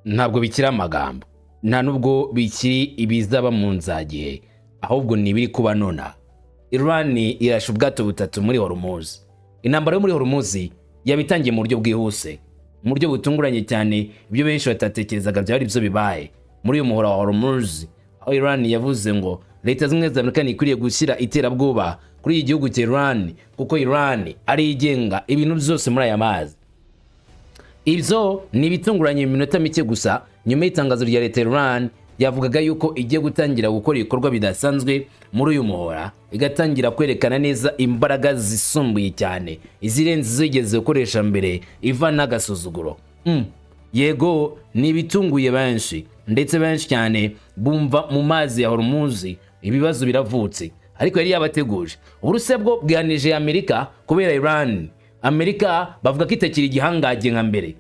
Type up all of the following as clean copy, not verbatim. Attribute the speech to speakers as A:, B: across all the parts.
A: ntabwo bikiri amagambo, nta nubwo bikiri ibizaba mu nzagihe, ahubwo ni ibiri kuba nona. Iran irashe ubwato butatu muri Hormuz. Intambara yo muri Hormuz yabitangiye mu buryo bwihuse, mu buryo butunguranye cyane, ibyo benshi batatekerezaga byari byo bibaye muri uyu muhora wa Hormuz, aho Iran yavuze ngo Leta zimwe za Amerika ikwiriye gushyira iterabwoba kuri iki gihugu cya Iran, kuko Iran ari igenga ibintu byose muri aya mazi. Ibyo ni bitunguranye mu minota mike gusa nyuma y'itangazo rya Leta Iran yavugaga yuko igiye gutangira gukora ibikorwa bidasanzwe muri uyu muhora, igatangira kwerekana neza imbaraga zisumbuye cyane izirenze zigeze gukoresha mbere, iva n'agasuzuguro. Yego ni bitunguye benshi, ndetse benshi cyane bumva mu mazi ya Hormuz ibibazo biravutse, ariko yari yabateguje. Uburusiya bwo bwanije Amerika kubera Iran. Amerika bavuga ko itakiri igihangaje nka mbere.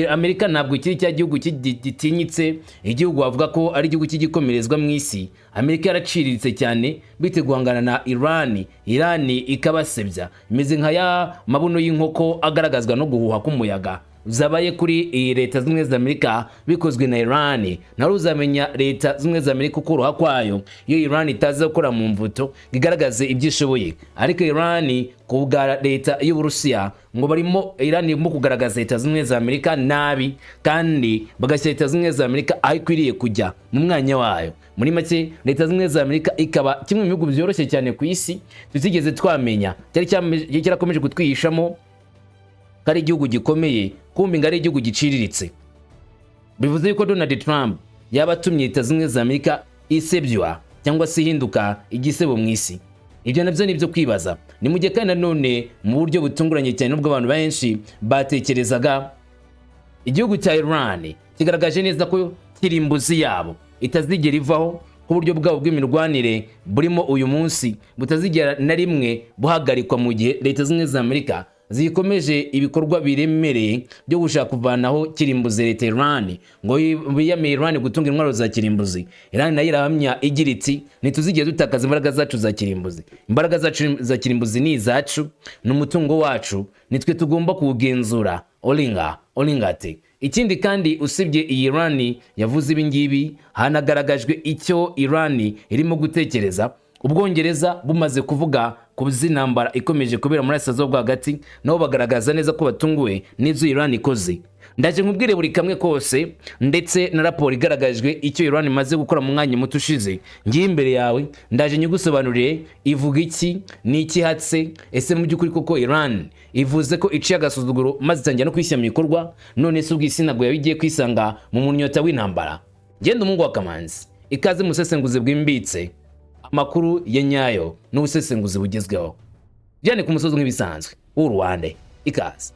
A: Amerika ntabwo ikiri cya gihugu gitinyitse, igihugu bavuga ko ari igihugu cy'igikomerezwa mu isi. Amerika yaraciriritse cyane bite guhangana na Iran. Iran ikabasebya, imeze nka ya mabuno y'inkoko agaragazwa no guhuha k'umuyaga zabaye kuri Leta zimwe za Amerika bikozwe na Iran. Nawe uzamenya Leta zimwe za Amerika ukoroha kwayo iyo Iran itaza gukora mu mvuto igaragaze ibyishoboye, ariko Iran kubwa Leta y'Uburusiya ngo barimo Iran irimo kugaragaza Leta zimwe za Amerika nabi, kandi bagashyira Leta zimwe za Amerika aho ikwiriye kujya mu mwanya wayo. Muri make Leta zimwe za Amerika ikaba kimwe mu bihugu byoroshye cyane ku isi tutigeze twamenya, cyari cyarakomeje kutwihishamo kari igihugu gikomeye, kumbi ngari igihugu giciriritse. Bivuze yuko Donald Trump yabatumye Leta zimwe za Amerika isebywa cyangwa se ihinduka igisebo mu isi. Ibyo nabyo nibyo kwibaza. Ni mu gihe kandi nanone mu buryo butunguranye cyane nubwo abantu benshi batekerezaga, igihugu cya Iran kigaragaje neza ko kirimbuzi yabo itazigera ivaho, ku buryo bwabo bw'imirwanire burimo uyu munsi butazigera na rimwe buhagarikwa, mu gihe Leta zimwe za Amerika zikomeje ibikorwa biremereye byo gushaka kuvanaho kirimbuzi Leta Iran, ngo biyame Iran gutunga intwaro za kirimbuzi. Iran nayo irahamya igira iti ntituzigera dutakaza imbaraga zacu za kirimbuzi. Imbaraga zacu za kirimbuzi ni izacu, n'umutungo wacu, nitwe tugomba kuwugenzura. Olingate. Ikindi kandi usibye iyi Iran yavuze ibi ngibi, hanagaragajwe icyo Iran irimo gutekereza. Ubwongereza bumaze kuvuga ku zinambara ikomeje kubera muri Asazo bwagati, nabo bagaragaza neza ko batunguwe n'ivyo Iran ikoze. Ndaje nkubwire buri kamwe kose, ndetse na raporo igaragajwe icyo Iran imaze gukora mu mwanya muto ushize. Ngiye imbere yawe ndaje nyigusobanurire ivuga iki, ni iki hatse, ese mu byukuri koko Iran ivuze ko iciye agasuzuguro maze itangira no kwishyira mu bikorwa, none se ubwisi nabwo yabigiye kwisanga mu munyota w'intambara. Genda umungu wa Kamanzi, ikaze musesenguze bwimbitse amakuru ya nyayo n'ubusesenguzi bugezweho. Byane ku musozi nk'ibisanzwe w'u Rwanda, ikaze.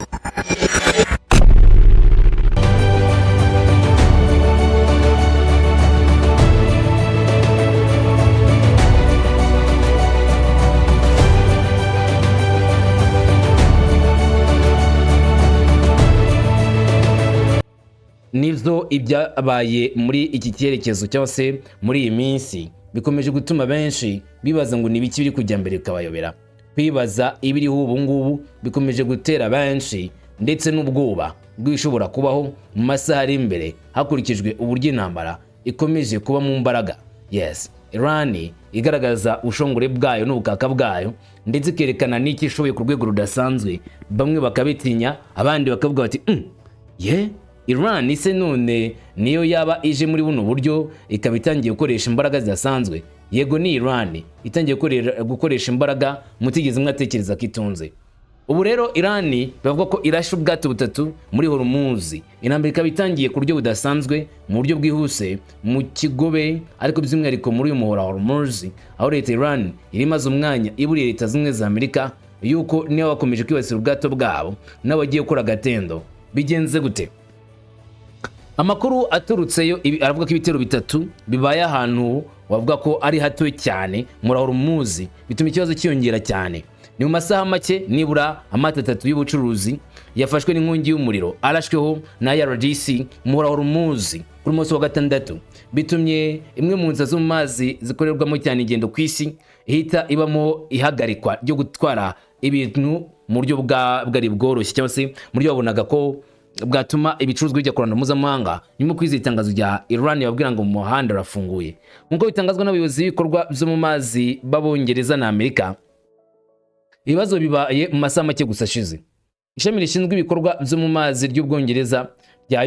A: Nivyo ibyabaye muri iki cyerekezo cyangwa se muri iyi minsi bikomeje gutuma benshi bibaza ngo ni biki biri kujya mbere kabayobera. Kwibaza ibiriho ubu ngubu bikomeje gutera benshi ndetse n'ubwoba bwishobora kubaho mu masaha ari imbere hakurikijwe uburyo intambara ikomeje kuba mu mbaraga. Yes, Iran igaragaza ubushongore bwayo n'ubukaka bwayo, ndetse ikerekana n'iki ishoboye ku rwego rudasanzwe. Bamwe bakabitinya, abandi bakavuga bati Iran ise none niyo yaba ije muri buno buryo ikaba itangiye gukoresha imbaraga zidasanzwe. Yego ni Iran itangiye gukoresha imbaraga mutigeze mwatekereza ko itunze. Ubu rero Iran bavuga ko irashe ubwato butatu muri Hormuz. Intambara ikaba itangiye ku buryo budasanzwe, mu buryo bwihuse, mu kigobe, ariko by'umwihariko muri uyu muhora wa Hormuz, aho Leta Iran irimaze umwanya iburiye Leta zimwe za Amerika yuko niyo bakomeje kwibasira ubwato bwabo n'abagiye gukora agatendo. Bigenze gute? Amakuru aturutseyo aravuga ko ibitero bitatu bibaye ahantu wavuga ko ari hato cyane muri Hormuz, bituma ikibazo kiyongera cyane. Ni mu masaha make nibura amata atatu y'ubucuruzi yafashwe n'inkongi y'umuriro arashweho na IRGC muri Hormuz kuri munsi wa gatandatu, bitumye imwe mu nzira zo mu mazi zikorerwamo cyane ingendo ku isi ihita ibamo ihagarikwa ryo gutwara ibintu mu buryo bwari bworoshye, cyangwa se mu buryo babonaga ko bwatuma ibicuruzwa bijya ku ruhando mpuzamahanga nyuma yo kwiza itangazo rya Iran babwira ngo mu muhanda urafunguye. Nk'uko bitangazwa n'abayobozi b'ibikorwa byo mu mazi b'Abongereza na Amerika, ibibazo bibaye mu masaha make gusa ashize. Ishami rishinzwe ibikorwa byo mu mazi ry'Ubwongereza rya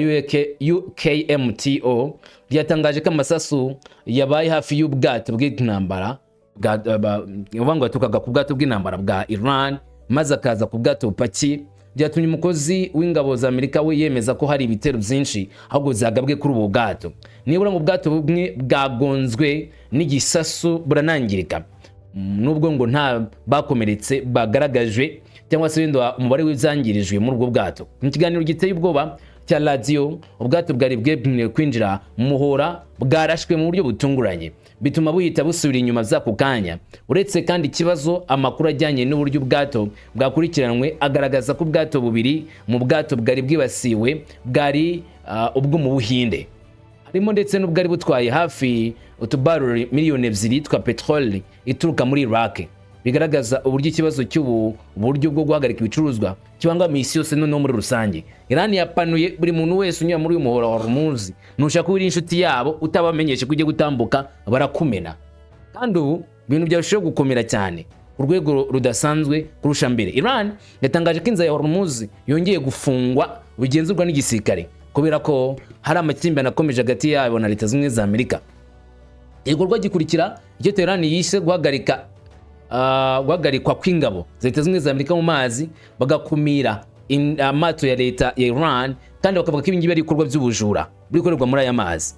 A: UKMTO ryatangaje ko amasasu yabaye hafi y'ubwato bw'intambara ngo yaturukaga ku bwato bw'intambara bwa Iran maze akaza ku bwato bupakiye, byatumye umukozi w'ingabo za Amerika we yemeza ko hari ibitero byinshi ahubwo zagabwe kuri ubu bwato. Nibura mu bwato bumwe bwagonzwe n'igisasu buranangirika, nubwo ngo nta bakomeretse bagaragajwe cyangwa se wenda umubare w'ibyangirijwe muri ubwo bwato. Mu kiganiro giteye ubwoba cya radio, ubwato bwari bwemerewe kwinjira mu muhora bwarashwe mu buryo butunguranye, bituma buhita busubira inyuma z'ako kanya. Uretse kandi ikibazo, amakuru ajyanye n'uburyo ubwato bwakurikiranwe agaragaza ko ubwato bubiri mu bwato bwari bwibasiwe bwari ubwo mu Buhinde, harimo ndetse n'ubwari butwaye hafi utubaruri miliyoni 2 twa petroli ituruka muri Iraq. Bigaragaza uburyo ikibazo cy'ubu buryo bwo guhagarika ibicuruzwa kibangamiye isi yose no muri rusange. Iran yapanuye buri muntu wese unyura muri uyu muhora wa Hormuz, nushaka kuba inshuti yabo utabamenyeshe kujye gutambuka barakumena. Kandi ubu ibintu byarushaho gukomera cyane ku rwego rudasanzwe kurusha mbere. Iran yatangaje ko inzira ya Hormuz yongeye gufungwa bigenzurwa n'igisirikare kubera ko hari amakimbirane akomeje hagati yabo na Leta Zunze za Amerika. Igikorwa gikurikira icyo Tehran yise guhagarikwa kw'ingabo za Leta Zunze za Amerika mu mazi, bagakumira amato ya leta ya Iran, kandi bakavuga ko ibingibi ari ibikorwa by'ubujura bikorerwa muri aya mazi.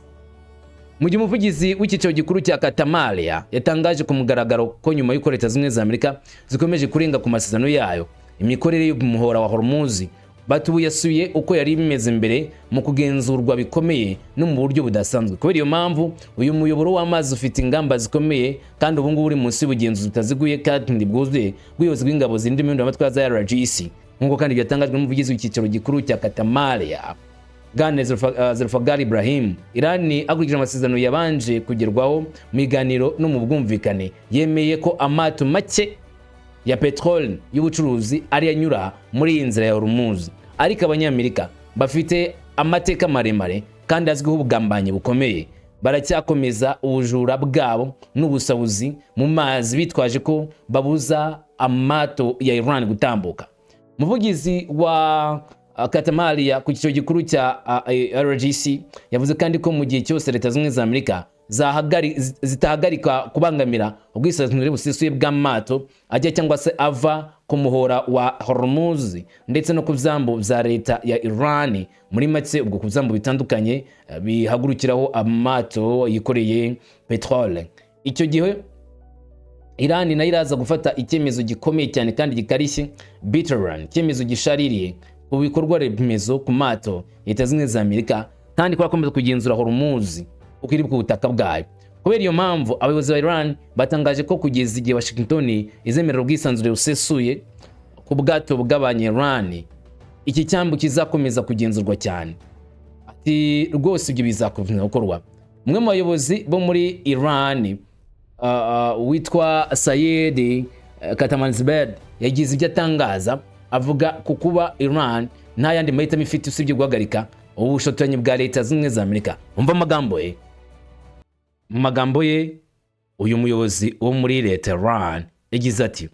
A: Mu gihe umuvugizi w'icyiciro gikuru cya Katamalia yatangaje ku mugaragaro ko nyuma y'uko Leta Zunze za Amerika zikomeje kurenga ku masezerano yayo, imikorere y'umuhora wa Hormuz batubu yasuye uko yari bimeze mbere mu kugenzurwa bikomeye no mu buryo budasanzwe. Kubera iyo mpamvu uyu muyoboro w'amazi ufite ingamba zikomeye kandi ubu ngubu uri munsi y'ubugenzuzi butaziguye kandi bwuzuye bw'ubuyobozi bw'ingabo zirinda impinduramatwara za RGC, nk'uko kandi byatangajwe n'umuvugizi w'icyiciro gikuru cya Katamalia Gane Zulfikar Ibrahim. Iran akurikije amasezerano yabanje kugerwaho mu biganiro no mu bwumvikane, yemeye ko amato make ya petrol y'ubucuruzi ari yanyura muri iyi nzira ya Hormuz. Ariko Abanyamerika bafite amateka maremare kandi azwiho ubugambanyi bukomeye, baracyakomeza ubujura bwabo n'ubusabuzi mu mazi bitwaje ko babuza amato ya Iran gutambuka. Umuvugizi wa Katamalia ku cyiciro gikuru cya RGC yavuze kandi ko mu gihe cyose Leta Zunze za Amerika zitahagarika kubangamira ubwisanzure busesuye bw'amato ajya cyangwa se ava ku muhora wa Hormuz ndetse no ku byambu bya leta ya Iran, muri make ubwo ku byambu bitandukanye bihagurukiraho amato yikoreye petrole. Icyo gihe Iran nayo iraza gufata icyemezo gikomeye cyane kandi gikarishye, Bitterman, icyemezo gishaririye ku bikorwa remezo ku mato Leta Zunze za Amerika, kandi kwakomeza kugenzura Hormuz uko iri ku butaka bwayo. Kubera iyo mpamvu abayobozi ba Iran batangaje ko kugeza igihe Washington izemerera ubwisanzure busesuye ku bwato bw'Abanya-Iran, iki cyambu kizakomeza kugenzurwa cyane. Ati rwose ibyo bizakomeza gukorwa. Umwe mu bayobozi bo muri Iran witwa Sayed Katamanzbed yagize ibyo atangaza, avuga ku kuba Iran nta yandi mahitamo ifite usibye guhagarika ubushotoranyi bwa Leta Zunze za Amerika. Umva amagambo ye. Mu magambo ye uyu muyobozi wo muri Leta Iran yagize ati: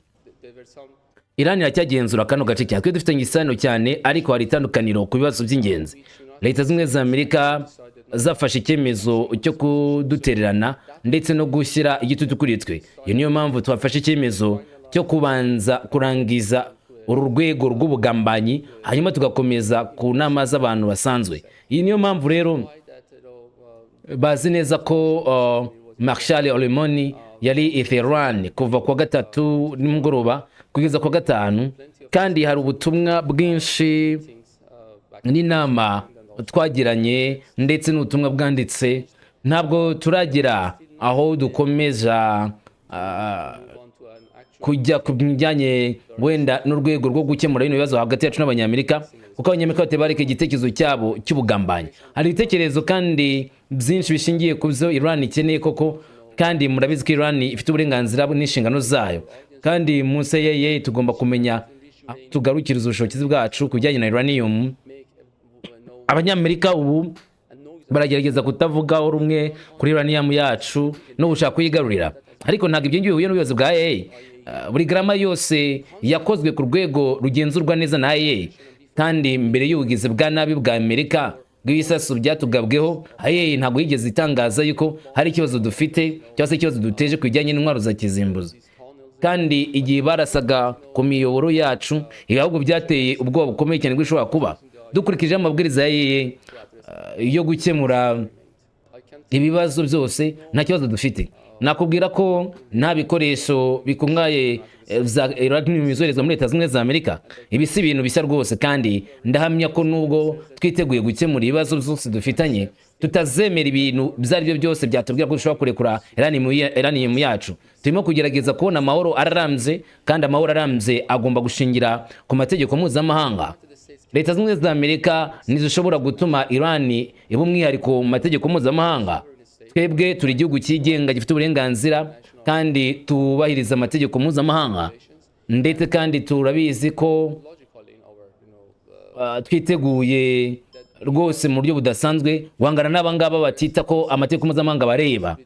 A: Iran iracyagenzura kano gace cyane, twe dufitanye isano cyane, ariko hari itandukaniro ku bibazo by'ingenzi. Leta Zunze za Amerika zafashe icyemezo cyo kudutererana ndetse no gushyira igitutu kuri twe. Iyo niyo mpamvu twafashe icyemezo cyo kubanza kurangiza uru rwego rw'ubugambanyi, hanyuma tugakomeza ku nama z'abantu basanzwe. Iyi niyo mpamvu rero bazi neza ko Marshal Olemoni yari i Tehran kuva kwa gatatu nimugoroba kugeza kwa gatanu, kandi hari ubutumwa bwinshi n'inama twagiranye ndetse n'ubutumwa bwanditse. Ntabwo turagira aho dukomeza kujya ku bijyanye wenda n'urwego rwo gukemura bino bibazo hagati yacu n'Abanyamerika, kuko Abanyamerika batebareka igitekerezo cyabo cy'ubugambanyi. Hari ibitekerezo kandi byinshi bishingiye ku byo Iran ikeneye koko, kandi murabizi ko Iran ifite uburenganzira n'inshingano zayo, kandi munsi ye tugomba kumenya tugarukiriza ubushobozi bwacu kujyanye na uranium abanyamerika ubu baragerageza kutavugaho rumwe kuri uranium yacu no gushaka kuyigarurira, ariko ntabwo ibyo ngibyo bihuye n'ubuyobozi bwa IAEA. Buri garama yose yakozwe ku rwego rugenzurwa neza na IAEA, kandi mbere y'ubugizi bwa nabi bwa Amerika bw'ibisasu byatugabweho, IAEA ntabwo yigeze itangaza yuko hari ikibazo dufite cyangwa se ikibazo duteje ku bijyanye n'intwaro za kizimbuzi. Kandi igihe barasaga ku miyoboro yacu, ibihugu byateye ubwoba bukomeye cyane bw'ishobora kuba dukurikije amabwiriza ya IAEA yo gukemura ibibazo byose nta kibazo dufite. Nakubwira ko nta bikoresho bikungaye za uranium bizoherezwa muri Leta Zunze Ubumwe za Amerika. Ibi si ibintu bisa rwose, kandi ndahamya ko nubwo twiteguye gukemura ibibazo byose dufitanye, tutazemera ibintu byari byo byose byatubwira ko dushobora kurekura uranium yacu. Turimo kugerageza kubona amahoro ararambye, kandi amahoro arambye agomba gushingira ku mategeko mpuzamahanga. Leta Zunze Ubumwe za Amerika ntizishobora gutuma Iran iba umwihariko mu mategeko mpuzamahanga. Twebwe turi igihugu cyigenga gifite uburenganzira kandi tubahiriza amategeko mpuzamahanga, ndetse kandi turabizi ko twiteguye rwose mu buryo budasanzwe guhangana n'abangaba batita ko amategeko mpuzamahanga bareba.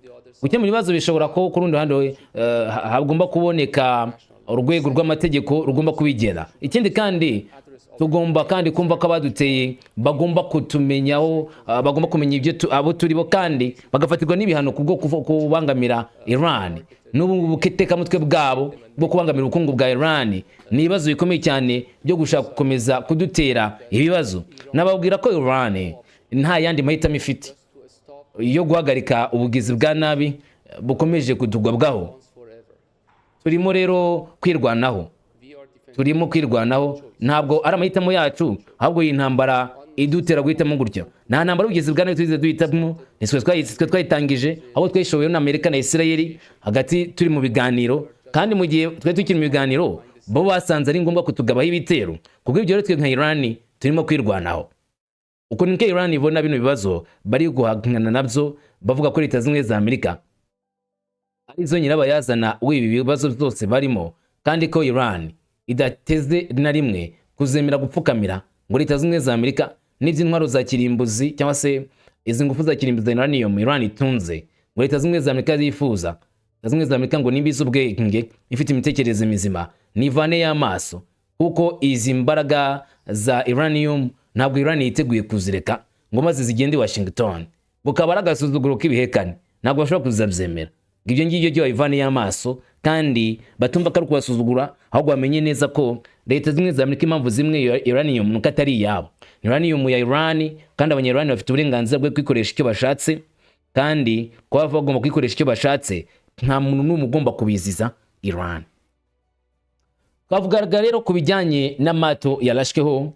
A: Gukemura ibibazo bishobora ko ku rundi ruhande hagomba kuboneka urwego rw'amategeko rugomba kubigena. Ikindi kandi tugomba kandi kumva ko abaduteye bagomba kutumenyaho, bagomba kumenya ibyo abo turibo, kandi bagafatirwa n'ibihano kubwo kubangamira Iran. N'ubu buketekamutwe bwabo bwo kubangamira ubukungu bwa Iran ni ibibazo bikomeye cyane byo gushaka gukomeza kudutera ibibazo. Nababwira ko Iran nta yandi mahitamo ifite yo guhagarika ubugizi bwa nabi bukomeje kutugwabwaho. Turimo rero kwirwanaho, ntabwo ari amahitamo yacu, ahubwo iyi ntambara idutera guhitamo gutya. Nta ntambara y'ubugizi bwa nabi tuzize duhitamo, twe twayitangije, aho twayishoboye na Amerika na Israel hagati turi mu biganiro, kandi mu gihe twe tukiri mu biganiro bo basanze ari ngombwa kutugabaho ibitero. Kubwo ibyo rero twe nka Iran turimo kwirwanaho. Uko niko Iran ibona bino bibazo bari guhangana nabyo, bavuga ko Leta Zunze Ubumwe za Amerika arizo nyirabayazana w'ibi bibazo byose barimo, kandi ko Iran idateze na rimwe kuzemera gupfukamira ngo Leta Zunze Ubumwe za Amerika n'iby'intwaro za kirimbuzi cyangwa se izi ngufu za kirimbuzi za uranium Iran itunze, ngo Leta Zunze Ubumwe za Amerika zifuza. Leta Zunze Ubumwe za Amerika ngo nimbize ubwenge, ifite imitekerereze mizima, nivane y'amaso, kuko izi mbaraga za uranium ntabwo Iran yiteguye kuzireka ngo maze zigende Washington, bukaba aragasuzuguro k'ibihekane, ntabwo bashobora kuzabyemera. Ibyo ngibyo byo ivane y'amaso, kandi batumva ko ari kubasuzugura, ahubwo bamenye neza ko Leta Zunze Ubumwe za Amerika impamvu zimwe uranium nuko atari iyabo. Uranium ya Iran, kandi abanya-Iran bafite uburenganzira bwo kwikoresha icyo bashatse, kandi kuba bagomba kwikoresha icyo bashatse, nta muntu n'umwe ugomba kubiziza Iran. Twavugaga rero ku bijyanye n'amato yarashweho.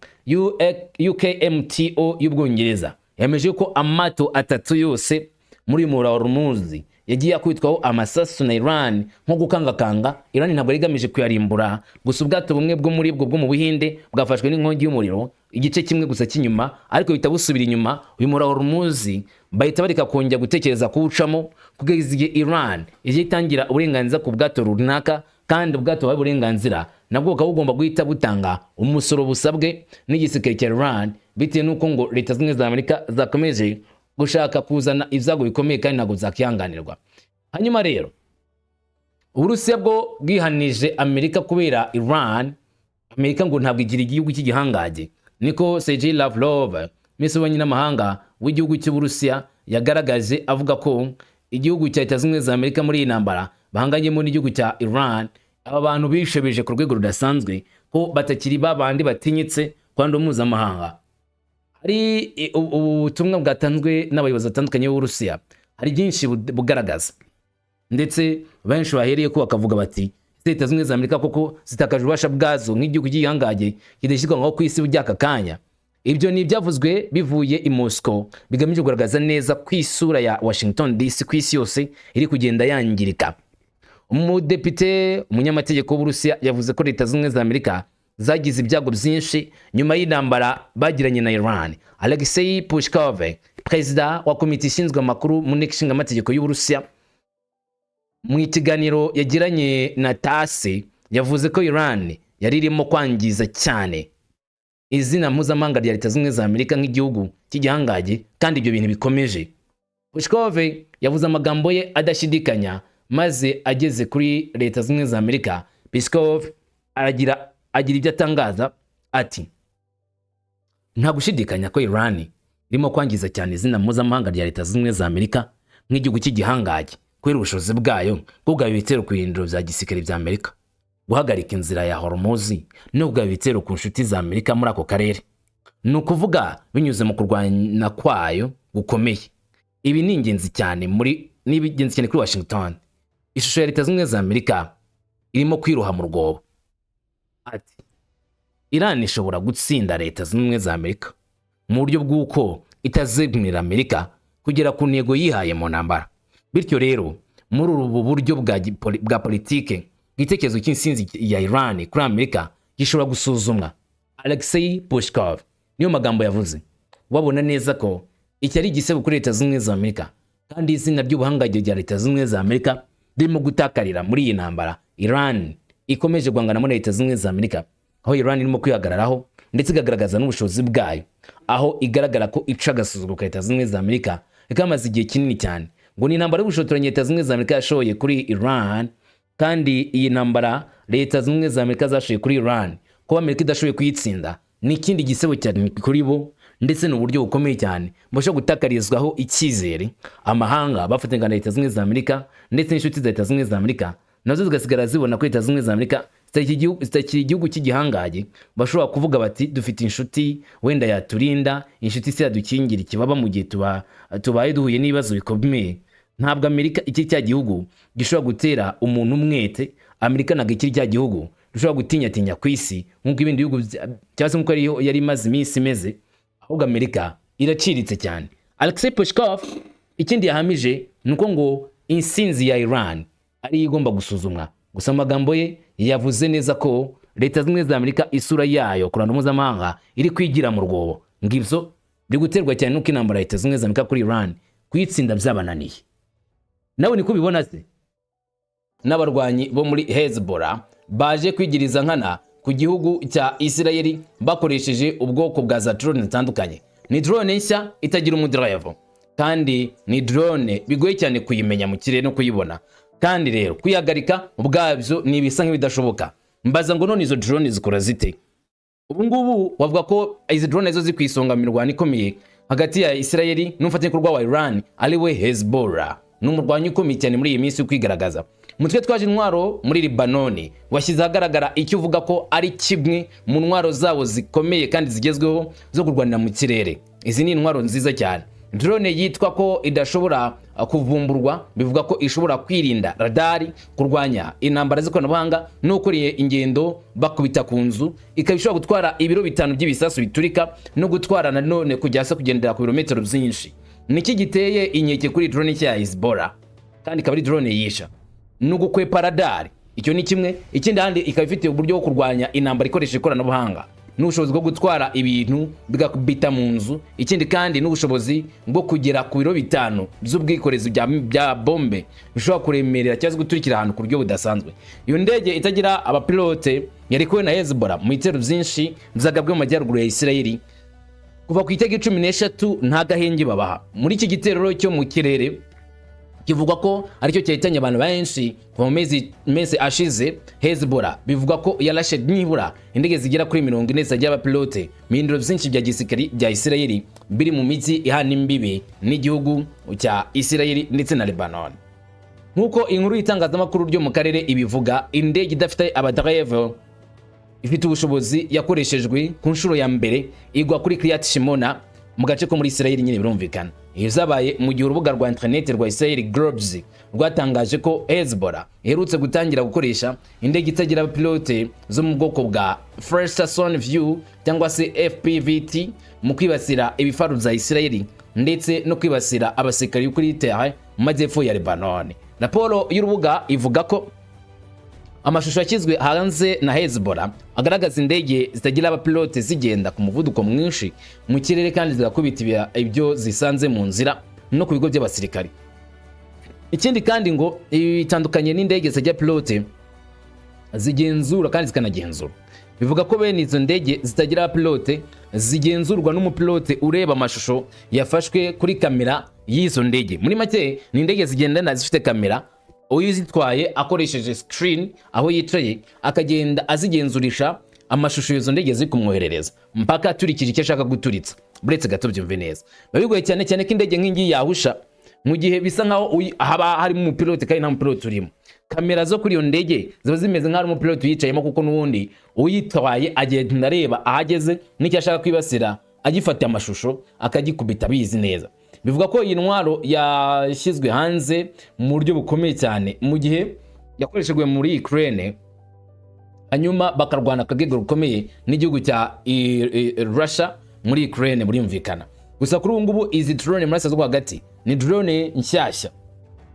A: UKMTO y'Ubwongereza yameje ko amato atatu yose muri Mura Hormuz yagiye akwitwaho amasasu na Iran nko gukangakanga. Iran ntabwo rigamije kuyarimbura, gusa ubwato bumwe bwo muri bwo mu Buhinde bwafashwe n'inkongi y'umuriro igice kimwe gusa cy'inyuma, ariko bihita busubira inyuma. Uyu Mura Hormuz bahita bareka kongera gutekereza kuwucamo, kugeza igihe Iran ije itangira uburenganzira ku bwato runaka, kandi ubwato bwawe uburenganzira nabwo bukaba bugomba guhita butanga umusoro busabwe n'igisirikare cya Iran, bitewe n'uko ngo Leta Zunze Ubumwe za Amerika zakomeje gushaka kuzana ibyago bikomeye kandi ntabwo zakihanganirwa. Hanyuma rero Uburusiya bwo bwihanije Amerika kubera Iran. Amerika ngo ntabwo igira igihugu cy'igihangage, niko Sergei Lavrov, Minisitiri w'Ububanyi n'Amahanga w'igihugu cy'Uburusiya, yagaragaje avuga ko igihugu cya Leta Zunze Ubumwe za Amerika muri iyi ntambara bahanganyemo n'igihugu cya Iran, aba bantu bishebeje ku rwego rudasanzwe, ko batakiri babandi batinyitse kwanda mpuzamahanga. Hari ubutumwa bwatanzwe n'abayobozi batandukanye b'Uburusiya, hari byinshi bugaragaza, ndetse benshi bahereye ko bakavuga bati Leta Zunze Ubumwe za Amerika koko zitakaje ububasha bwazo nk'igihugu cy'igihangage kidashyirwa ngaho ku isi by'aka kanya. Ibyo ni ibyavuzwe bivuye i Moscow, bigamije kugaragaza neza ku isura ya Washington DC ku isi yose iri kugenda yangirika. Umudepite umunyamategeko w'Uburusiya yavuze ko Leta Zunze Ubumwe za Amerika zagize ibyago byinshi nyuma y'intambara bagiranye na Iran. Alexei Pushkov, perezida wa komite ishinzwe amakuru mu nteko ishinga amategeko y'Uburusiya, mu ikiganiro yagiranye na TASS, yavuze ko Iran yari irimo kwangiza cyane izina mpuzamahanga rya Leta Zunze za Amerika nk'igihugu cy'igihangaje kandi ibyo bintu bikomeje. Pushkov yavuze amagambo ye adashidikanya, maze ageze kuri Leta Zunze za Amerika, Peskov agira ibyo atangaza ati nta gushidikanya ko Iran irimo kwangiza cyane izina mpuzamahanga rya Leta Zunze za Amerika nk'igihugu cy'igihangaje kubera ubushobozi bwayo bwo kugaba ibitero ku birindiro bya gisirikare bya Amerika, guhagarika inzira ya Hormuz no kugaba ibitero ku nshuti za Amerika muri ako karere. Ni ukuvuga binyuze mu kurwana kwayo gukomeye. Ibi ni ingenzi cyane kuri Washington. Ishusho ya Leta Zunze za Amerika irimo kwiroha mu rwobo. Ati Iran ishobora gutsinda Leta Zunze za Amerika mu buryo bw'uko itazemera Amerika kugera ku ntego yihaye mu ntambara. Bityo rero muri ubu buryo bwa politike, igitekerezo cy'insinzi ya Iran kuri Amerika gishobora gusuzumwa. Alexei Pushkov niyo magambo yavuze. Wabona neza ko iki ari igisebo kuri Leta Zunze za Amerika, kandi izina ry'ubuhangaje rya Leta Zunze za Amerika ririmo gutakarira muri iyi ntambara Iran ikomeje guhangana muri Leta Zunze za Amerika, aho Iran irimo kwihagararaho ndetse igagaragaza n'ubushobozi bwayo, aho igaragara ko ica agasuzuguro ka Leta Zunze za Amerika ikamaze igihe kinini cyane. Ngo ni intambara y'ubushotoranyi Leta Zunze za Amerika yashoye kuri Iran, kandi iyi ntambara Leta Zunze za Amerika zashoye kuri Iran ko Amerika idashoboye kuyitsinda ni ikindi gisebo cyane kuri bo, ndetse n'uburyo bukomeye cyane bashobora gutakarizwaho icyizere amahanga bafatanya na Leta Zunze za Amerika ndetse n'inshuti za Leta Zunze za Amerika, nazo zigasigara zibona ko Leta Zunze za Amerika zitakiri igihugu cy'igihangaje. Bashobora kuvuga bati dufite inshuti wenda yaturinda, inshuti se yadukingira ikibaba mu gihe tubaye duhuye n'ibibazo bikomeye. Ntabwo Amerika iki cya gihugu gishobora gutera umuntu umwete. Amerika ntabwo iki cya gihugu gishobora gutinya ku isi nk'uko ibindi bihugu cyangwa se nk'uko yari imaze iminsi imeze, ahubwo Amerika iraciritse cyane. Alexei Pushkov ikindi yahamije nuko ngo insinzi ya Iran ari igomba gusuzumwa. Gusa amagambo ye yavuze neza ko Leta Zunze za Amerika isura yayo kurana mpuzamahanga iri kwigira mu rwobo. Ngibyo biri guterwa cyane nuko intambara Leta Zunze za Amerika kuri Iran kuyitsinda byabananiye. Nawe niko bibona se? N'abarwanyi bo muri Hezbollah baje kwigiriza nkana ku gihugu cya Israel bakoresheje ubwoko bwa za drone zitandukanye. Ni drone nshya itagira umudriver, kandi ni drone bigoye cyane kuyimenya mu kirere no kuyibona, kandi rero kuyagarika ubwabyo ni ibisa nk'ibidashoboka. Mbaza ngo none izo drone zikora zite? Ubu ngubu wavuga ko izi drone zo zikwisonga mu mirwano ikomeye hagati ya Israel n'umufatanyabikorwa wa Iran ariwe Hezbollah. N'umurwanyi ukomeye cyane muri iyi minsi kwigaragaza. Mutwe twaje intwaro muri Libanoni washyize ahagaragara icyo uvuga ko ari kimwe mu ntwaro zabo zikomeye kandi zigezweho zo kurwanira mu kirere. Izi ni intwaro nziza cyane. Drone yitwa ko idashobora kuvumburwa, bivuga ko ishobora kwirinda radari, kurwanya intambara z'ikoranabuhanga no kuriye ingendo bakubita ku nzu, ikabishobora gutwara ibiro 5 by'ibisasu biturika no gutwara nanone kujyasa kugendera ku birometero byinshi. Niki giteye inkeke kuri drone cya Hezbollah, kandi kabari drone yisha n'ugukwepa radari. Icyo ni kimwe. Ikindi handi ikaba ifite uburyo bwo kurwanya intambara ikoresheje ikoranabuhanga n'ubushobozi bwo gutwara ibintu bigakubita mu nzu. Ikindi kandi n'ubushobozi bwo kugera ku biro 5 by'ubwikorezi bya bombe bishobora kuremerera cyangwa guturikira ahantu ku buryo budasanzwe. Iyo ndege itagira abapilote yari kuwe na Hezbollah mu bitero byinshi byagabwe mu majyaruguru ya Israel kuva ku itariki 13 nta gahenge babaha. Muri iki gitero cyo mu kirere kivugwa ko aricyo cyahitanye abantu benshi ku mezi ashize, Hezbollah bivugwa ko yarashe nibura indege zigera kuri 40 zajya abapilote mu bindiro byinshi bya gisirikari bya Israel biri mu mijyi ihana imbibi n'igihugu cya Israel ndetse na Lebanon. Nkuko inkuru y'itangazamakuru ryo mu karere ibivuga, indege idafite abadriver ifite ubushobozi yakoreshejwe ku nshuro ya mbere igwa kuri Kiryat Shimona mu gace ko muri Israel nyine birumvikana. Iyo zabaye mu gihe urubuga rwa internet rwa Israel Globes rwatangaje ko Hezbollah iherutse gutangira gukoresha indege itagira abapilote zo mu bwoko bwa First Person View cyangwa se FPVT mu kwibasira ibifaru za Israel ndetse no kwibasira abasirikari kuri terre mu majyepfo ya Lebanon. Raporo y'urubuga ivuga ko amashusho yashyizwe hanze na Hezbollah agaragaza indege zitagira abapilote zigenda ku muvuduko mwinshi mu kirere kandi zigakubita ibyo zisanze mu nzira no ku bigo by'abasirikari. Ikindi kandi ngo bitandukanye n'indege zitagira pilote zigenzura kandi zikanagenzura. bivuga ko bene izo ndege zitagira pilote zigenzurwa n'umupilote ureba amashusho yafashwe kuri kamera y'izo ndege. Muri make ni indege zigendana zifite kamera, uyizitwaye akoresheje screen aho yicaye akagenda azigenzurisha amashusho y'izo ndege ziri kumwoherereza mpaka turikije icyo ashaka guturitsa. Buretse gato byumve neza, babigoye cyane cyane ko indege nk'ingi yahusha mu gihe bisa nkaho haba harimo umupilote kandi nta mupilote urimo. Kamera zo kuri iyo ndege ziba zimeze nk'aho umupilote yicayemo, kuko n'ubundi uyitwaye agenda areba ahageze n'icyo ashaka kwibasira, agifata amashusho akagikubita bizi neza. Bivuga ko iyi ntwaro yashyizwe hanze mu buryo bukomeye cyane mu gihe yakoreshejwe muri Ukraine, hanyuma bakarwana akagego rukomeye n'igihugu cya Russia muri Ukraine burumvikana. Gusa kuri ubu ngubu izi drone murasa zo hagati ni drone nshyashya.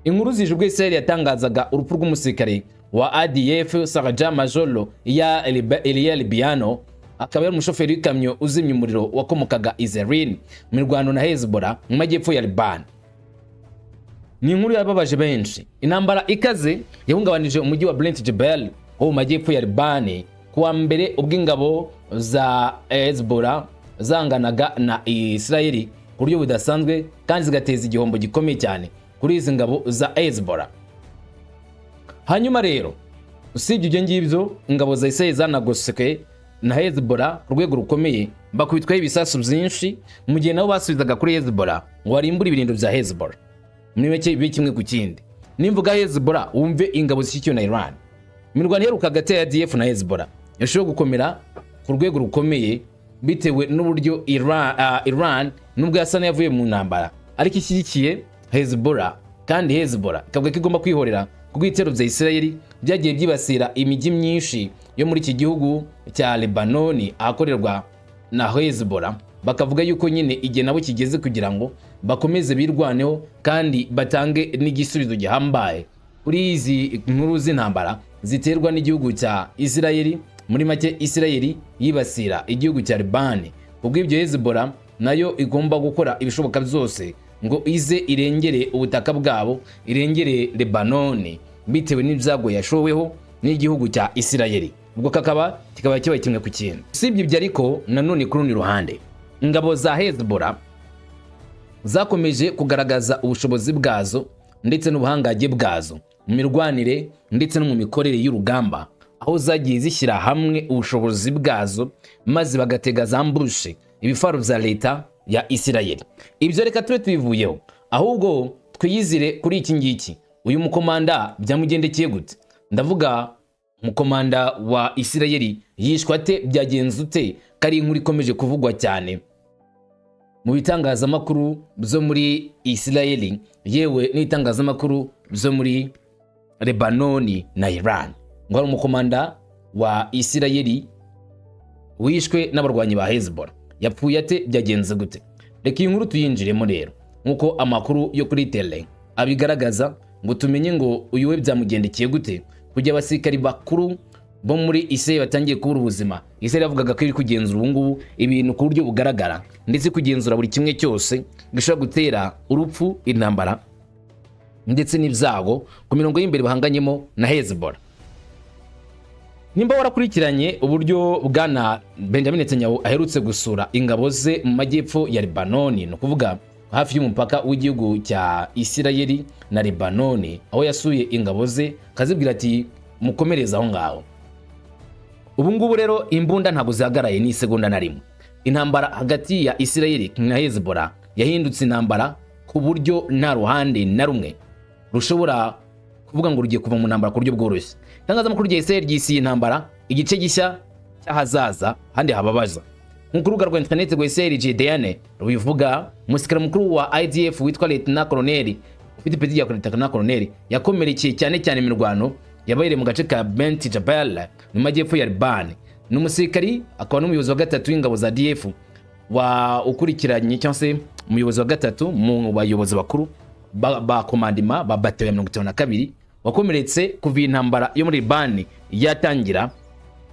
A: Inkuru zijubwe Israel yatangazaga urupfu rw'umusirikare wa ADF Sergeant Major ya Elia Libiano, akaba ari umushoferi w'ikamyo uzimya umuriro wakomokaga Israel mu mirwano na Hezbollah mu majyepfo ya Liban. Ni inkuru yababaje benshi. Intambara ikaze yahungabanije umujyi wa Beit Jebel wo mu majyepfo ya Liban kuwa mbere, ubwo ingabo za Hezbollah zanganaga na Israel ku buryo budasanzwe kandi zigateza igihombo gikomeye cyane kuri izi ngabo za Hezbollah. Hanyuma rero usibye ibyo ngibyo, ingabo za Israel zanagoseke na Hezbollah ku rwego rukomeye, bakubitwaho ibisasu byinshi mu gihe nabo basubizaga kuri Hezbollah ngo barimbure ibirindo bya Hezbollah. Muri make bibe kimwe ku kindi. Nimvuga Hezbollah wumve ingabo zishyikiwe na Iran. Imirwano iheruka hagati ya ADF na Hezbollah yashoboye gukomera ku rwego rukomeye bitewe n'uburyo Iran nubwo yasa n'yavuye mu ntambara ariko ishyigikiye Hezbollah, kandi Hezbollah ikavuga ko igomba kwihorera kuko ibitero bya Israel byagiye byibasira imijyi myinshi yo muri iki gihugu cya Lebanon ahakorerwa na Hezbollah. Bakavuga yuko nyine igihe nabo kigeze kugira ngo bakomeze birwaneho kandi batange n'igisubizo gihambaye kuri izi nkuru z'intambara ziterwa n'igihugu cya Israel. Muri make Israel yibasira igihugu cya Liban, ubwo ibyo Hezbollah nayo igomba gukora ibishoboka byose ngo ize irengere ubutaka bwabo, irengere Lebanon bitewe n'ibyago yashoweho n'igihugu cya Israel. Ubwo kikaba kibaye kimwe ku kindi. Usibye ibyo ariko nanone ku rundi ruhande, ingabo za Hezbollah zakomeje kugaragaza ubushobozi bwazo ndetse n'ubuhangaje bwazo mu mirwanire ndetse no mu mikorere y'urugamba, aho zagiye zishyira hamwe ubushobozi bwazo maze bagatega zambushe ibifaro bya leta ya Israel. Ibyo reka tube tubivuyeho, ahubwo twiyizire kuri iki ngiki. Uyu mukomanda byamugendekeye gute? Ndavuga mukomanda wa Israel yishwa ate, byagenze ute? Kari inkuru ikomeje kuvugwa cyane mu bitangazamakuru byo muri Israel, yewe n'itangazamakuru byo muri Lebanon na Iran, ngo ari umukomanda wa Israel wishwe n'abarwanyi ba Hezbollah. Yapfuye ate? Byagenze gute? Reka iyi nkuru tuyinjiremo rero nkuko amakuru yo kuri tele abigaragaza, ngo tumenye ngo uyu we byamugendekeye gute kujya abasirikari bakuru bo muri Israel batangiye kubura ubuzima. Israel yavugaga ko iri kugenzura ubu ngubu ibintu ku buryo bugaragara ndetse kugenzura buri kimwe cyose gishobora gutera urupfu, intambara ndetse n'ibyago ku mirongo y'imbere bahanganyemo na Hezbollah. Nimba warakurikiranye uburyo bwana Benjamin Netanyahu aherutse gusura ingabo ze mu majyepfo ya Lebanon, no kuvuga hafi y'umupaka w'igihugu cya Israel na Lebanon, aho yasuye ingabo ze kazibwira ati mukomereza aho ngaho. Ubu ngubu rero imbunda ntabwo zihagaraye ni segonda na rimwe. Intambara hagati ya Israel na Hezbollah yahindutse intambara ku buryo nta ruhande na rumwe rushobora kuvuga ngo rugiye kuva mu ntambara ku buryo bworoshye. Itangazamakuru rya Israel ryisiye intambara igice gishya cy'ahazaza handi hababaza. Nk'uko urubuga rwa internet rwa Israel JDN rubivuga, umusirikare mukuru wa IDF witwa Lieutenant Colonel ufite ipeti rya Lieutenant Colonel yakomerekeye cyane cyane imirwano yabaye mu gace ka Beit Jebel mu majyepfo ya Liban. Ni umusirikari akaba n'umuyobozi wa gatatu w'ingabo za DF wa ukurikiranye cyangwa se umuyobozi wa gatatu mu bayobozi bakuru ba commandement ba bataillon ya 52 wakomeretse kuva intambara yo muri Liban yatangira.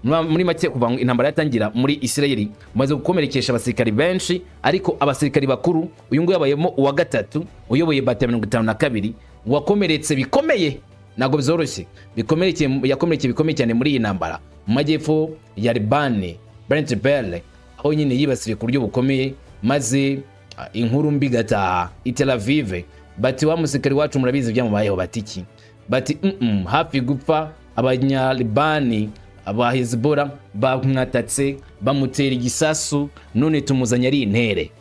A: Muri make kuva intambara yatangira muri Israel maze gukomerekesha abasirikari benshi, ariko abasirikari bakuru uyu ngo yabayemo uwa gatatu uyoboye bataillon 52 wakomeretse bikomeye, nago bizoroshye yakomerekeye bikomeye cyane muri iyi ntambara mu majyepfo ya Liban, Brent Bell, aho nyine yibasiwe ku buryo bukomeye, maze inkuru mbi gataha i Tel Aviv. Bati wa musikari wacu murabizi byamubayeho, batiki bati hafi gupfa, abanya-Libani aba Hezbollah bamwatatse bamutera igisasu, none tumuzanya ari intere.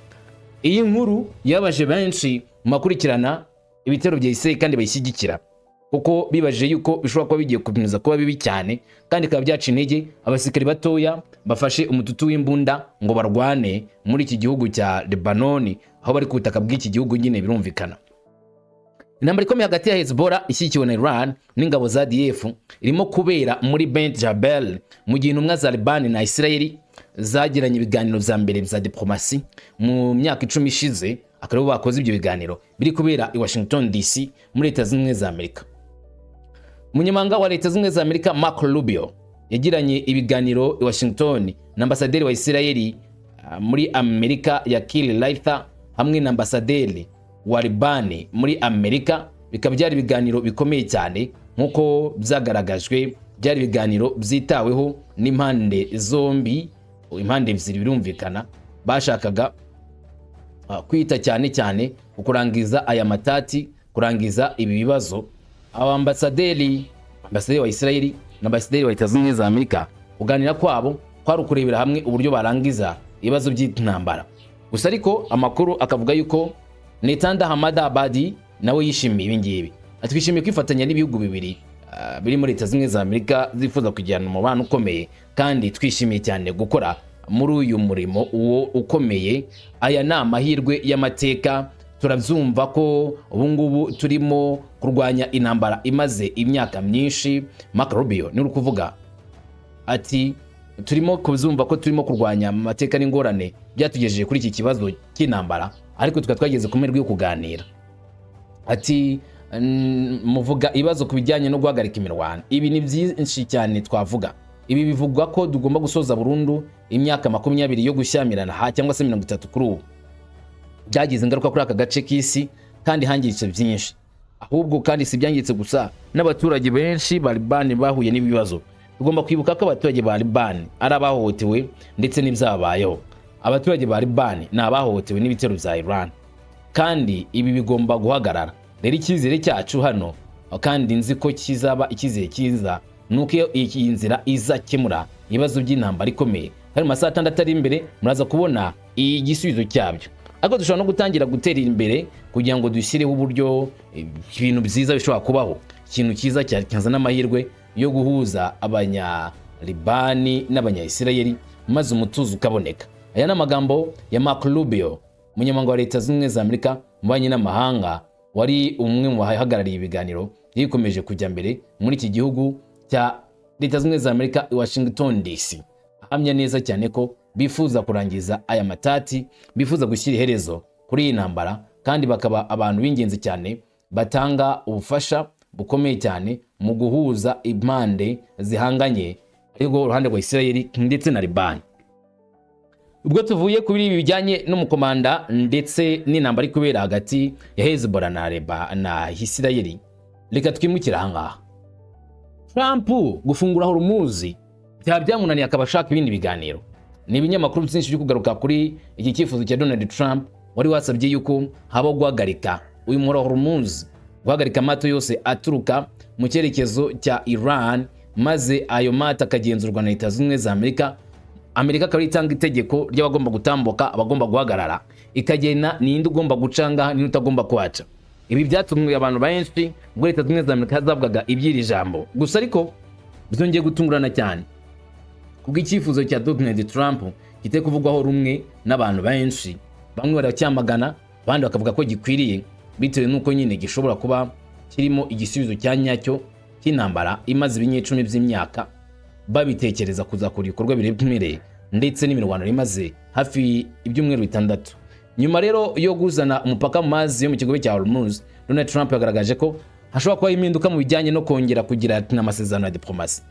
A: Iyi nkuru yabaje benshi makurikirana ibitero bya Israel kandi bayishyigikira, kuko bibaje yuko bishobora kuba bigiye kubinuza kuba bibi cyane, kandi kaba byaca intege abasikari batoya bafashe umututu w'imbunda ngo barwane muri iki gihugu cya Lebanon, aho bari kubutaka bw'iki gihugu nyine birumvikana. Intambara ikomeye hagati ya Hezbollah ishyigikiwe na Iran n'ingabo za DF irimo kubera muri Beit Jabel, mu gihe intumwa za Liban na Israel zagiranye ibiganiro vya mbere vya diplomasi mu myaka 10 ishize, akaba bakoze ibyo biganiro biri kubera i Washington DC muri Leta Zunze za Amerika. Umunyamabanga wa Leta Zunze za Amerika Marco Rubio yagiranye ibiganiro i Washington na ambasaderi wa Israel muri Amerika Yakir Laitha hamwe na ambasaderi wa Liban muri Amerika. Bikaba byari ibiganiro bikomeye cyane nkuko byagaragajwe, byari ibiganiro byitaweho n'impande zombi, impande ebyiri birumvikana bashakaga kwita cyane kurangiza aya matati, kurangiza ibi bibazo. Ambasaderi wa Israel na ambasaderi wa Leta Zunze za Amerika kuganira kwabo kwari ukurebera hamwe uburyo barangiza ibibazo by'intambara. Gusa ariko amakuru akavuga yuko Netanda Hamada Abadi nawe yishimiye ibi ngibi, atwishimiye kwifatanya n'ibihugu bibiri biri muri Leta Zunze za Amerika zifuza kujyana umubano ukomeye, kandi twishimiye cyane gukora muri uyu murimo uwo ukomeye. Aya ni amahirwe y'amateka, turabyumva ko ubu ngubu turimo kurwanya intambara imaze imyaka myinshi. Marco Rubio ni ukuvuga ati turimo kubyumva ko turimo kurwanya amateka n'ingorane byatugejeje kuri iki kibazo cy'intambara, ariko twageze ku merwe yo kuganira. Ati muvuga ibibazo kubijyanye no guhagarika imirwano, ibi ni byinshi cyane twavuga. Ibi bivugwa ko tugomba gusoza burundu imyaka 20 yo gushyamirana cyangwa se 30 kuri ubu. Byagize ingaruka kuri aka gace k'isi kandi hangiritse byinshi, ahubwo kandi si byangitse gusa, n'abaturage benshi ba Liban bahuye n'ibibazo. Tugomba kwibuka ko abaturage ba Liban ari abahohotewe ndetse n'ibyabayeho. Abaturage ba Liban ni abahohotewe n'ibitero bya Iran, kandi ibi bigomba guhagarara. Rero icyizere cyacu hano, kandi nzi ko kizaba icyizere cyiza, nuko iyi nzira izakemura ibibazo by'intambara ikomeye, kandi mu masaha 6 ari imbere muraza kubona igisubizo cyabyo. Ariko dushobora no gutangira gutera imbere kugira ngo dushyireho uburyo ibintu byiza bishobora kubaho, ikintu cyiza cyazana amahirwe yo guhuza abanya-Libani n'abanya-Israel, maze umutuzo ukaboneka. Aya ni amagambo ya Marco Rubio, umunyamabanga wa Leta Zunze za Amerika mu banki n'amahanga, wari umwe mu bahagarariye ibiganiro yikomeje kujya mbere muri iki gihugu cya Leta Zunze za Amerika i Washington DC. Ahamya neza cyane ko bifuza kurangiza aya matati, bifuza gushyira iherezo kuri iyi ntambara, kandi bakaba abantu b'ingenzi cyane batanga ubufasha bukomeye cyane mu guhuza impande zihanganye, ariko uruhande rwa Israel ndetse na Liban. Ubwo tuvuye kuri ibi bijyanye n'umukomanda ndetse n'intambara iri kubera hagati ya Hezbollah na Israel, reka twimukira ahangaha. Trump gufungura Hormuz byamunaniye, akaba ashaka ibindi biganiro. Ni ibinyamakuru byinshi byo kugaruka kuri iki cyifuzo cya Donald Trump wari wasabye yuko haba guhagarika uyu muhora Hormuz, guhagarika amato yose aturuka mu cyerekezo cya Iran, maze ayo mata akagenzurwa na Leta Zunze za Amerika. Amerika akaba itanga itegeko ry'abagomba gutambuka, abagomba guhagarara, ikagena ninde ugomba gucanga ninde utagomba kwaca. Ibi byatumwe abantu benshi ngo Leta Zunze za Amerika zavugaga ibyiri jambo. Gusa ariko byongeye gutungurana cyane kubwo icyifuzo cya Donald Trump kiteye kuvugwaho rumwe n'abantu benshi. Bamwe baracyamagana, abandi bakavuga ko gikwiriye, bitewe nuko nyine gishobora kuba kirimo igisubizo cya nyacyo cy'intambara imaze ibinyecumi by'imyaka babitekereza kuzakora ibikorwa biremereye, ndetse n'imirwano imaze hafi ibyumweru 6. Nyuma rero yo guzana umupaka mu mazi yo mu kigobe cya Hormuz, Donald Trump yagaragaje ko hashobora kuba impinduka mu bijyanye no kongera kugira amasezerano ya diplomasi.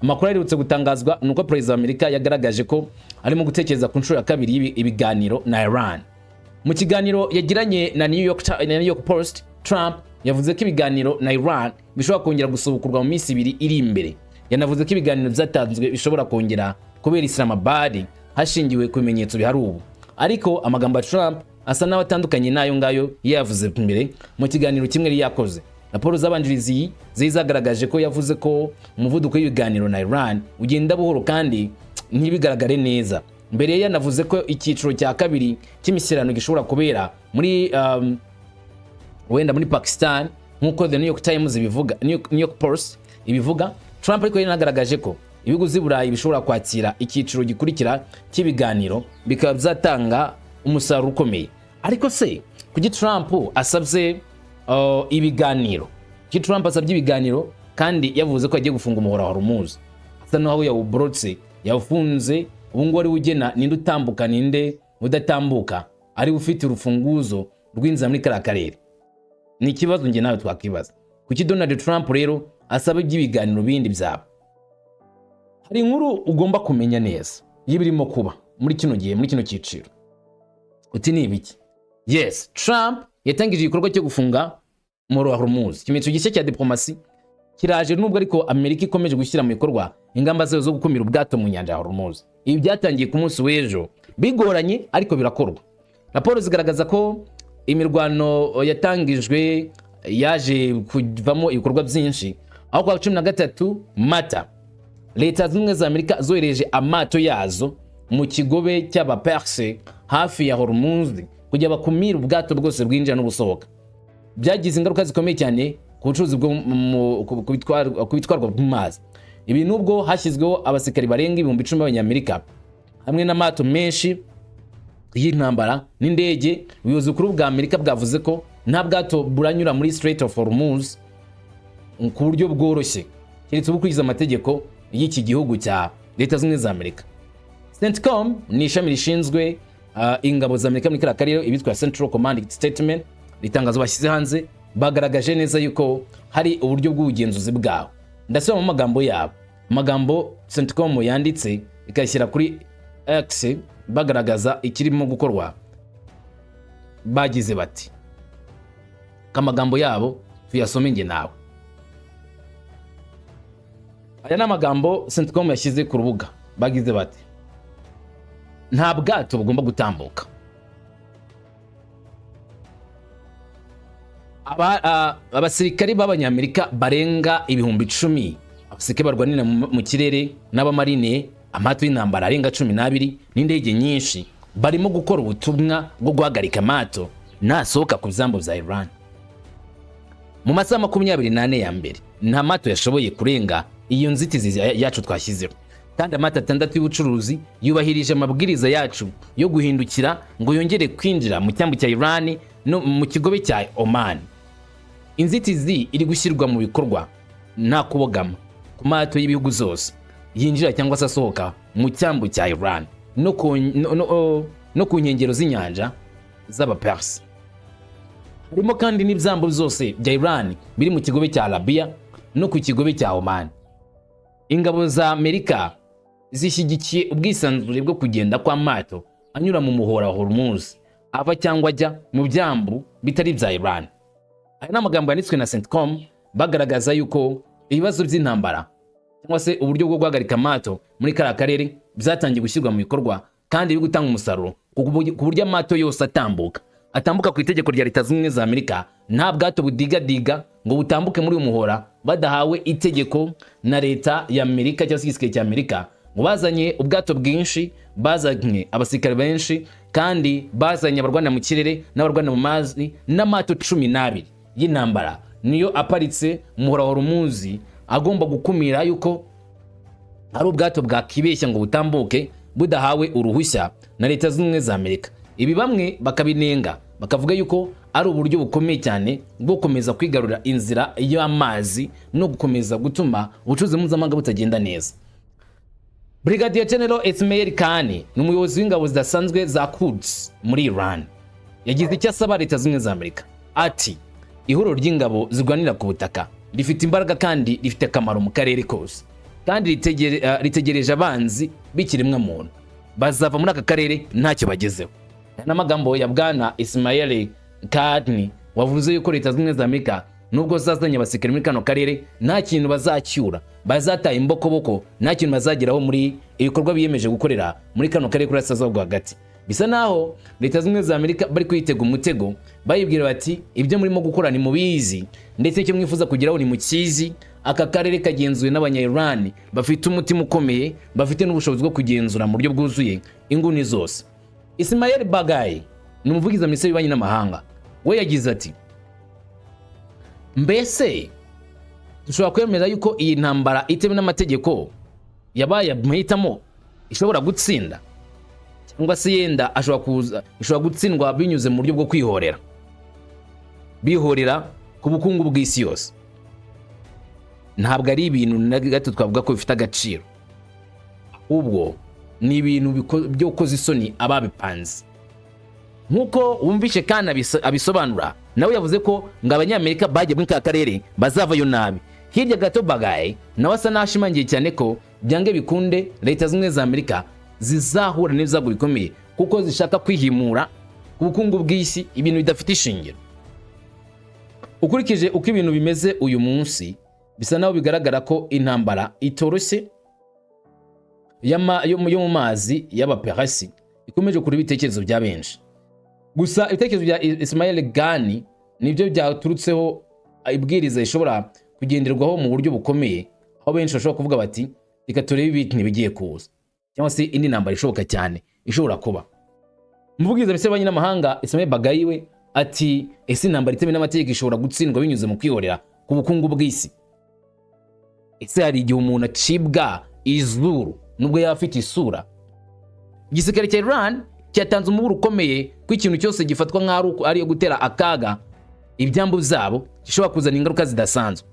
A: Amakuru aherutse gutangazwa nuko Perezida wa Amerika yagaragaje ko arimo gutekereza ku nshuro ya kabiri ibiganiro na Iran. Mu kiganiro yagiranye na New York Post, Trump yavuze ko ibiganiro na Iran bishobora kongera gusubukurwa mu minsi 2 iri imbere, yanavuze ko ibiganiro byatanzwe bishobora kongera kubera Islamabad hashingiwe ku bimenyetso bihari ubu. Ariko amagambo ya Trump asa n'abatandukanye nayo ngayo yavuze mbere mu kiganiro kimwe yari yakoze. Raporo z'abanjirizi zizagaragaje ko yavuze ko umuvuduko w'ibiganiro na Iran ugenda buhoro kandi ntibigaragare neza. Mbere yanavuze ko icyiciro cya kabiri cy'imishyikirano gishobora kubera muri wenda muri Pakistan nk'uko The New York Times ibivuga, New York Post ibivuga. Trump ariko yanagaragaje ko ibihugu z'i Burayi bishobora kwakira icyiciro gikurikira cy'ibiganiro bikaba byatanga umusaruro ukomeye. Ariko se kuki Trump asabye ibiganiro? Kuki Trump asabye ibiganiro kandi yavuze ko agiye gufunga umuhora wa Hormuz? Asa naho yawubrotse, yafunze. Ubu ngo ari ugena ninde utambuka ninde udatambuka, ari ufite urufunguzo rw'inzira muri kara karere. Ni ikibazo nge nawe twakibaza. Kuki Donald Trump rero asaba iby'ibiganiro bindi byabo? Hari inkuru ugomba kumenya neza y'ibirimo kuba muri kino gihe, muri kino cyiciro. Uti ni ibiki? Yes, Trump yatangije igikorwa cyo gufunga umuhora wa Hormuz. Ikimenyetso gishya cya diplomasi kiraje nubwo ariko Amerika ikomeje gushyira mu bikorwa ingamba zayo zo gukumira ubwato mu nyanja ya Hormuz. Ibi byatangiye ku munsi w'ejo bigoranye ariko birakorwa. Raporo zigaragaza ko imirwano yatangijwe yaje kuvamo ibikorwa byinshi, aho kwa 13 Mata Leta Zunze Ubumwe za Amerika zohereje amato yazo mu kigobe cy'abaperse hafi ya Hormuz kugira bakumira ubwato bwose bwinjira n'ubusohoka. Byagize ingaruka zikomeye cyane ku bucuruzi bwo kubitwarwa mu mazi. Ibi nubwo hashyizweho abasikari barenga 10,000 b'Abanyamerika hamwe n'amato menshi y'intambara n'indege, ubuyobozi bukuru bwa Amerika bwavuze ko nta bwato buranyura muri Strait of Hormuz ku buryo bworoshye keretse bukurikiza amategeko y'iki gihugu cya Leta Zunze Ubumwe za Amerika. CENTCOM ni ishami rishinzwe ingabo za Amerika muri kara karere, ibitwa Central Command Statement. Ritangazo bashyize hanze bagaragaje neza yuko hari uburyo bw'ubugenzuzi bwabo. Ndasoma mu magambo yabo, amagambo CENTCOM yanditse ikashyira kuri X bagaragaza ikirimo gukorwa. Bagize bati, kamagambo yabo tuyasome nge nawe. Aya n'amagambo CENTCOM yashyize ku rubuga. Bagize bati, nta bwato bugomba gutambuka. Abasirikari b'Abanyamerika barenga 10,000, abasirikare barwanira mu kirere n'abamarine, amato y'intambara arenga 12 n'indege nyinshi barimo gukora ubutumwa bwo guhagarika amato nasohoka ku byambo bya Iran. Mu masaha 24 ya mbere nta mato yashoboye kurenga iyo nzitizi yacu twashyizeho, kandi amato 6 y'ubucuruzi yubahirije amabwiriza yacu yo guhindukira ngo yongere kwinjira mu cyambu cya Iran no mu kigobe cya Oman. Inzitizi iri gushyirwa mu bikorwa nta kubogama ku mato y'ibihugu zose yinjira cyangwa se asohoka mu cyambu cya Iran no ku nkengero z'inyanja z'abaperse. Harimo kandi n'ibyambu zose bya Iran biri mu kigobe cya Arabia no ku kigobe cya Oman. Ingabo za Amerika zishyigikiye ubwisanzure bwo kugenda kwa mato anyura mu muhora wa Hormuz ava cyangwa ajya mu byambu bitari bya Iran. Aya n'amagambo yanditswe na CENTCOM bagaragaza yuko ibibazo by'intambara cyangwa se uburyo bwo guhagarika amato muri kara karere byatangiye gushyirwa mu bikorwa kandi biri gutanga umusaruro ku buryo amato yose atambuka ku itegeko rya Leta Zunze Ubumwe za Amerika. Nta bwato budigadiga ngo butambuke muri uyu muhora badahawe itegeko na Leta ya Amerika cyangwa se igisirikare cya Amerika. Ngo bazanye ubwato bwinshi, bazanye abasirikare benshi, kandi bazanye abarwanira mu kirere n'abarwanira mu mazi n'amato 12 y'intambara niyo aparitse muhora wa Hormuz, agomba gukumira yuko ari ubwato bwakibeshya ngo butambuke budahawe uruhushya na Leta Zunze Ubumwe za Amerika. Ibi bamwe bakabinenga bakavuga yuko ari uburyo bukomeye cyane bwo gukomeza kwigarurira inzira y'amazi no gukomeza gutuma ubucuruzi mpuzamahanga butagenda neza. Brigadier General Ismail Khan ni umuyobozi w'ingabo zidasanzwe za Quds muri Iran. Yagize icyo asaba Leta Zunze Ubumwe za Amerika. Ati, ihuriro ry'ingabo zirwanira ku butaka rifite imbaraga kandi rifite akamaro mu karere kose, kandi ritegereje abanzi b'ikiremwa muntu bazava muri aka karere ntacyo bagezeho. N'amagambo ya Bwana Ismail Khan wavuze yuko Leta Zunze Ubumwe za Amerika nubwo zazanye abasirikare muri kano karere nta kintu bazacyura, bazataye imbokoboko, nta kintu bazageraho muri ibikorwa biyemeje gukorera muri kano karere kuri Asazo hagati. Bisa naho Leta zimwe za Amerika bari kwitega umutego, bayibwira bati ibyo murimo gukora ni mubizi ndetse icyo mwifuza kugeraho ni mukizi. Aka karere kagenzuwe n'abanya-Iran bafite umutima ukomeye, bafite n'ubushobozi bwo kugenzura mu buryo bwuzuye inguni zose. Ismail Bagay ni umuvugizi wa Minisiteri y'Ububanyi n'Amahanga, we yagize ati mbese dushobora kwemeza yuko iyi ntambara itewe n'amategeko yabaye amahitamo ishobora gutsinda, cyangwa se yenda ishobora gutsindwa binyuze mu buryo bwo kwihorera, bihorera ku bukungu bw'isi yose. Ntabwo ari ibintu na gato twavuga ko bifite agaciro, ahubwo ni ibintu byo koza isoni ababipanze. Nkuko wumvishe kandi abisobanura, nawe yavuze ko ngo abanyamerika bagiye muri ka karere bazavayo nabi. Hirya gato Bagay nawe asa nashimangiye cyane ko byange bikunde Leta zimwe za Amerika zizahura n'ibizago bikomeye kuko zishaka kwihimura ku bukungu bw'isi, ibintu bidafite ishingiro. Ukurikije uko ibintu bimeze uyu munsi, bisa naho bigaragara ko intambara itoroshye yo mu mazi y'abaperasi ikomeje kuri ibitekerezo bya benshi. Gusa ibitekerezo bya Ismail Gani nibyo byaturutseho ibwiriza ishobora kugenderwaho mu buryo bukomeye, aho benshi bashobora kuvuga bati reka turebe ibintu bigiye kuza, cyangwa se indi ntambara ishoboka cyane ishobora kuba. Umuvugizi wa Minisiteri y'Ububanyi n'Amahanga Ismail Bagay we ati ese intambara itewe n'amategeko ishobora gutsindwa binyuze mu kwihorera ku bukungu bw'isi? Ese hari igihe umuntu acibwa izuru nubwo yaba afite isura? Igisirikare cya Iran cyatanze umuburo ukomeye ko ikintu cyose gifatwa nk'aho ari yo gutera akaga ibyambu zabo gishobora kuzana ingaruka zidasanzwe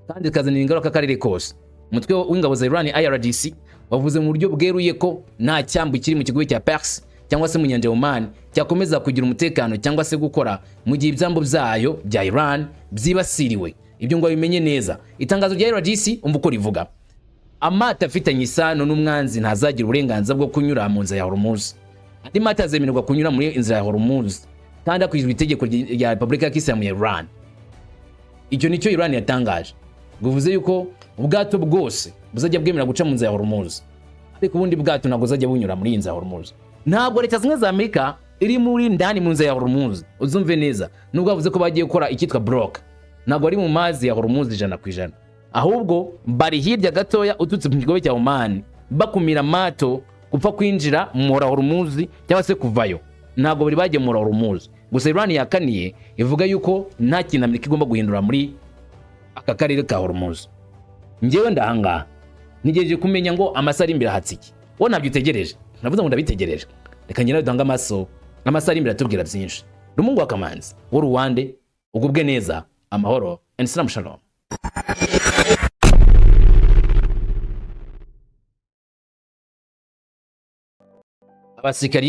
A: kandi kazanira ingaruka akarere kose. Umutwe w'ingabo za Iran IRGC wavuze mu buryo bweruye ko nta cyambu kiri mu kigo cya Persi cyangwa se mu nyanja ya Oman cyakomeza kugira umutekano cyangwa se gukora mu gihe ibyambu byayo bya Iran byibasiriwe. Ibyo ngo bimenye neza. Itangazo rya IRGC umva uko rivuga: amata afitanye isano n'umwanzi ntazagira uburenganzira bwo kunyura mu nzira ya Hormuz. Andi mata azemererwa kunyura muri inzira ya Hormuz kandi hakurikijwe itegeko rya Repubulika ya Kisilamu ya Iran. Icyo nicyo Iran yatangaje, bivuze yuko ubwato bwose buzajya bwemera guca mu nzira ya Hormuz, ariko ubundi bwato ntabwo buzajya bunyura muri inzira ya Hormuz. Ntabwo Leta zimwe za Amerika iri muri ndani mu nzira ya Hormuz, uzumve neza. Nubwo bavuze ko bagiye gukora icyitwa block, ntabwo ari mu mazi ya Hormuz 100%, ahubwo bari hirya gatoya ututse mu kigobe cya Oman bakumira amato gupfa kwinjira mu mura Hormuz cyangwa se kuvayo. Ntabwo bari bagiye mu mura Hormuz. Gusa Iran yakaniye ivuga yuko nta kintu Amerika igomba guhindura muri aka karere ka Hormuz. Ngewe ndahanga nigejeje kumenya ngo amasari imbere hatsiki, wo nabyo utegereje. Navuze ngo ndabitegereje, reka ngena danga amasari imbere atubwira byinshi. Rumungu wa Kamanzi wo Rwande, ugubwe neza, amahoro and salam shalom. Abasirikari